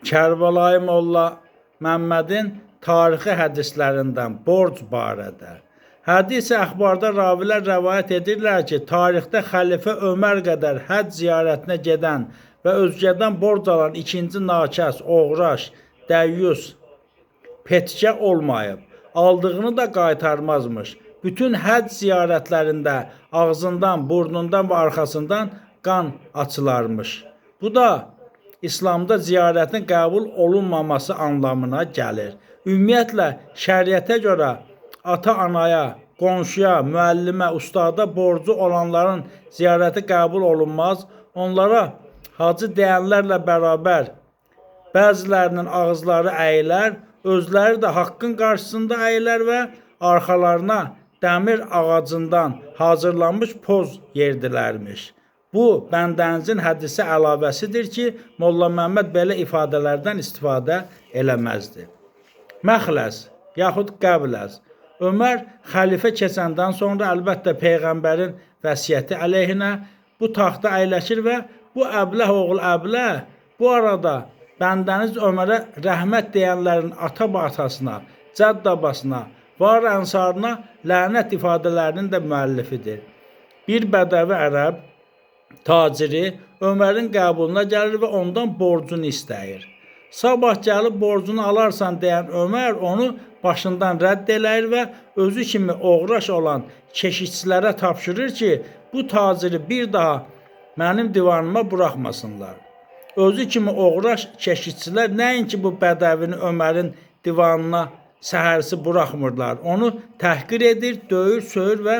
Kərbəlayı Molla Məmmədin tarixi hədislərindən borc barədə. Hədis-i əxbarda ravilər rəvayət edirlər ki, tarixdə xəlifə Ömər qədər həcc ziyarətinə gedən və özgədən borc alan ikinci nakəs, oğraş, dəyyus, petkə olmayıb. Aldığını da qaytarmazmış. Bütün həcc ziyarətlərində ağzından, burnundan və arxasından qan açılarmış. Bu da İslamda ziyarətin qəbul olunmaması anlamına gəlir. Ümumiyyətlə, şəriətə görə ata-anaya, qonşuya, müəllimə, ustada borcu olanların ziyarəti qəbul olunmaz. Onlara hacı deyənlərlə bərabər bəzilərinin ağızları əyilər, özləri də haqqın qarşısında əyilər və arxalarına dəmir ağacından hazırlanmış poz yerdilərmiş. Bu, bəndənizin hədisi əlavəsidir ki, Molla Məmməd belə ifadələrdən istifadə eləməzdi. Məxləz, yaxud qəbləz. Ömər xəlifə keçəndən sonra əlbəttə Peyğəmbərin vəsiyyəti əleyhinə bu taxta əyləşir və bu Əbləh oğul Əbləh bu arada bəndəniz Ömərə rəhmət deyənlərin ata-batasına, cədd-babasına, var ənsarına lənət ifadələrinin də müəllifidir. Bir bədəvi ərəb taciri Ömərin qəbuluna gəlir və ondan borcunu istəyir. Sabah gəlib borcunu alarsan deyən Ömər onu başından rədd eləyir və özü kimi oğraş olan keşikçilərə tapşırır ki, bu taciri bir daha mənim divanıma buraxmasınlar. Özü kimi oğraş keşikçilər nəinki bu bədəvini Ömərin divanına səhərsi buraxmırlar. Onu təhqir edir, döyür, söyür və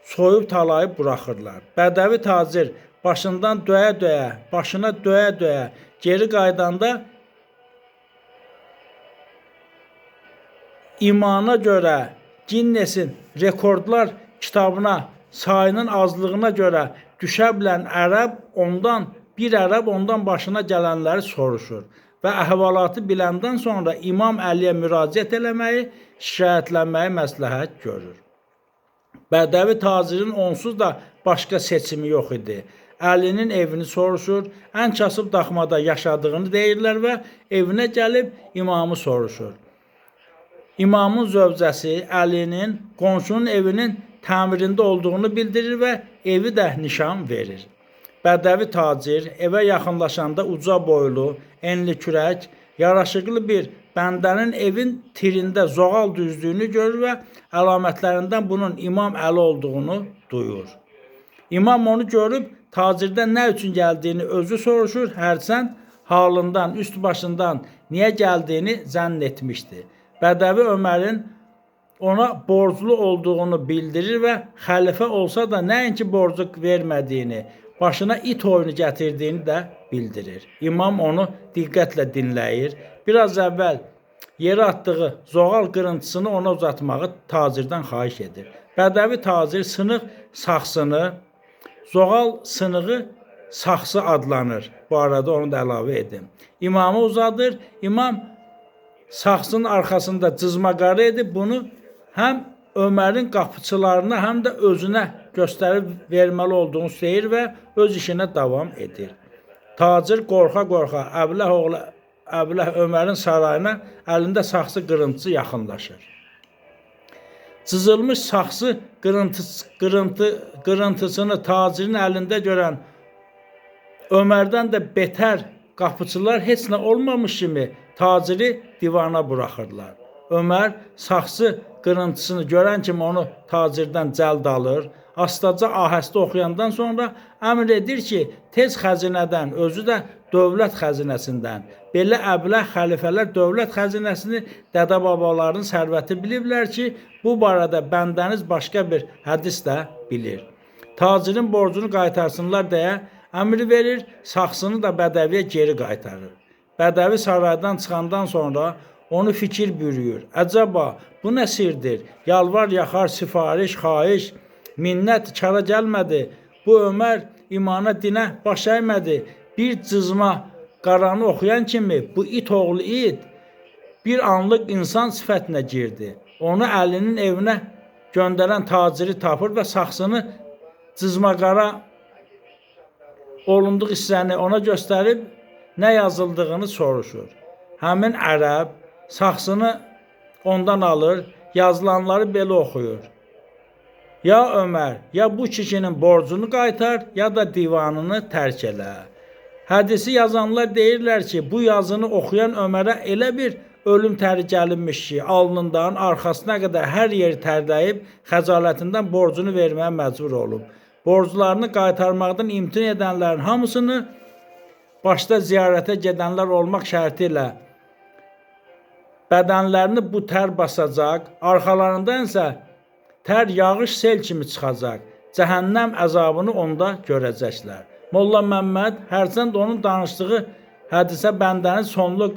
soyub talayıb buraxırlar. Bədəvi tacir başından döyə-döyə, başına döyə-döyə geri qaydanda imana görə Ginnesin rekordlar kitabına sayının azlığına görə düşə bilən bir ərəb ondan başına gələnləri soruşur və əhvalatı biləndən sonra İmam Əliyə müraciət eləməyi, şikayətlənməyi məsləhət görür. Bədəvi tacirin onsuz da başqa seçimi yox idi. Əlinin evini soruşur, ən kasıb daxmada yaşadığını deyirlər və evinə gəlib imamı soruşur. İmamın zövcəsi Əlinin qonşunun evinin təmirində olduğunu bildirir və evi də nişan verir. Bədəvi tacir evə yaxınlaşanda uca boylu, enli kürək, yaraşıqlı bir bəndənin evin tirində zoğal düzdüyünü görür və əlamətlərindən bunun İmam Əli olduğunu duyur. İmam onu görüb tacirdən nə üçün gəldiyini özü soruşur, hərçənd halından, üst başından niyə gəldiyini zənn etmişdi. Bədəvi Ömərin ona borclu olduğunu bildirir və xəlifə olsa da nəinki borcu vermədiyini, başına it oyunu gətirdiyini də bildirir. İmam onu diqqətlə dinləyir. Biraz əvvəl yerə atdığı zoğal qırıntısını ona uzatmağı tacirdən xahiş edir. Bədəvi tacir sınıq saxsını, zoğal sınığı saxsı adlanır. Bu arada onu da əlavə edim. İmamı uzadır. İmam saxsının arxasında cızmaqarı edib bunu həm Ömərin qapıçılarına, həm də özünə göstərib verməli olduğunu deyir və öz işinə davam edir. Tacir qorxa-qorxa Əbləh Ömərin sarayına əlində saxsı qırıntısı yaxınlaşır. Cızılmış saxsı qırıntısını tacirin əlində görən Ömərdən də betər qapıçılar heç nə olmamış kimi taciri divana buraxırlar. Ömər saxsı qırıntısını görən kimi onu tacirdən cəld alır. Astaca ahəstə oxuyandan sonra əmr edir ki, tez xəzinədən, özü də dövlət xəzinəsindən. Belə əbləh xəlifələr dövlət xəzinəsini dədə-babaların sərvəti biliblər ki, bu barədə bəndəniz başqa bir hədis də bilir. Tacirin borcunu qaytarsınlar deyə əmr verir, saxsını da bədəviyə geri qaytarır. Bədəvi saraydan çıxandan sonra onu fikir bürüyür. Əcəba, bu nə sirdir? Yalvar, yaxar, sifariş, xahiş, minnət kara gəlmədi. Bu Ömər imana dinə baş əymədi. Bir cızma qaranı oxuyan kimi bu it oğlu it bir anlıq insan sifətinə girdi. Onu Əlinin evinə göndərən taciri tapır və saxsını cızma qara olunduğu hissəni ona göstərib nə yazıldığını soruşur. Həmin ərəb saxsını ondan alır, yazılanları belə oxuyur. Ya Ömər, ya bu kişinin borcunu qaytar, ya da divanını tərk elə. Hədisi yazanlar deyirlər ki, bu yazını oxuyan Ömərə elə bir ölüm təri gəlinmiş ki, alnından arxasına qədər hər yeri tərləyib, xəcalətindən borcunu verməyə məcbur olub. Borclarını qaytarmaqdan imtina edənlərin hamısını başda ziyarətə gedənlər olmaq şərti ilə bədənlərini bu tər basacaq, arxalarından isə tər yağış sel kimi çıxacaq. Cəhənnəm əzabını onda görəcəklər. Molla Məmməd hərçənd onun danışdığı hədisə bəndənin sonlu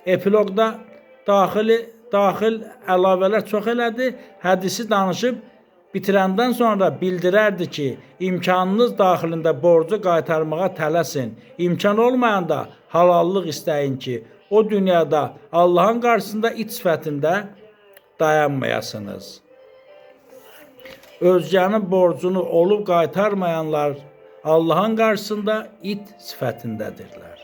epiloqda daxil əlavələr çox elədi. Hədisi danışıb bitirəndən sonra bildirərdi ki, imkanınız daxilində borcu qaytarmağa tələsin. İmkan olmayanda halallıq istəyin ki, o dünyada Allahın qarşısında it sifətində dayanmayasınız. Özgənin borcunu olub qaytarmayanlar Allahın qarşısında it sifətindədirlər.